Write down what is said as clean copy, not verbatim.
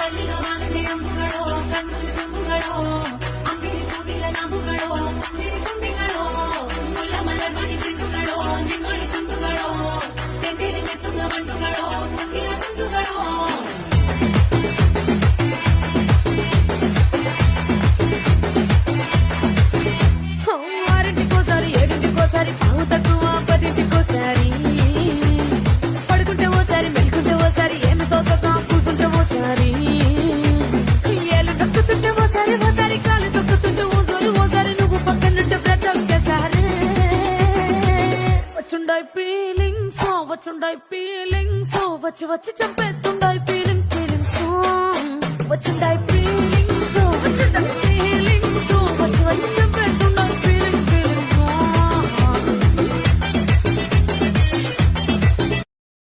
ಕಲ್ಲಿನ ಮಾನದೆ ಅಂಬುಗಳೋ ಕಣ್ಣು ತುಂಬುಗಳೋ ಅಂಬಿಳಿ ಕೂಡಿಲ ನಮುಗಳೋ ಸಿರಿ ತುಂಬಿಗಳೋ ಮುಲ್ಲ ಮಲರ್ಮಣಿ ಚೆಂಡುಗಳೋ ನಿಮ್ಮಳಿ ಚುಂಡುಗಳೋ ತೆಂದಿರಿ ನೆತ್ತುಗ ಮಂಡುಗಳೋ ಮುಂದಿನ ತುಂಡುಗಳೋ ఆరింటికోసారి ఏడింటికోసారి పావు తక్కువ పదింటికోసారి పడుకుంటే ఓసారి మెలుకుంటే ఓసారి ఏమి తోసక కూసుంటే ఓసారి ఏళ్ళు నొక్కుతుంటే ఓసారి ఓసారి కాలు తొక్కుతుంటే ఓసారి ఓసారి నువ్వు పక్కనుంటే ప్రతి ఒక్కసారి వచ్చుండాయి ఫీలింగ్స్ వచ్చి వచ్చి చంపేస్తుండాయి ఫీలింగ్స్ వచ్చుండాయి ఫీలింగ్స్ వచ్చి వచ్చి చంపేస్తుండాయి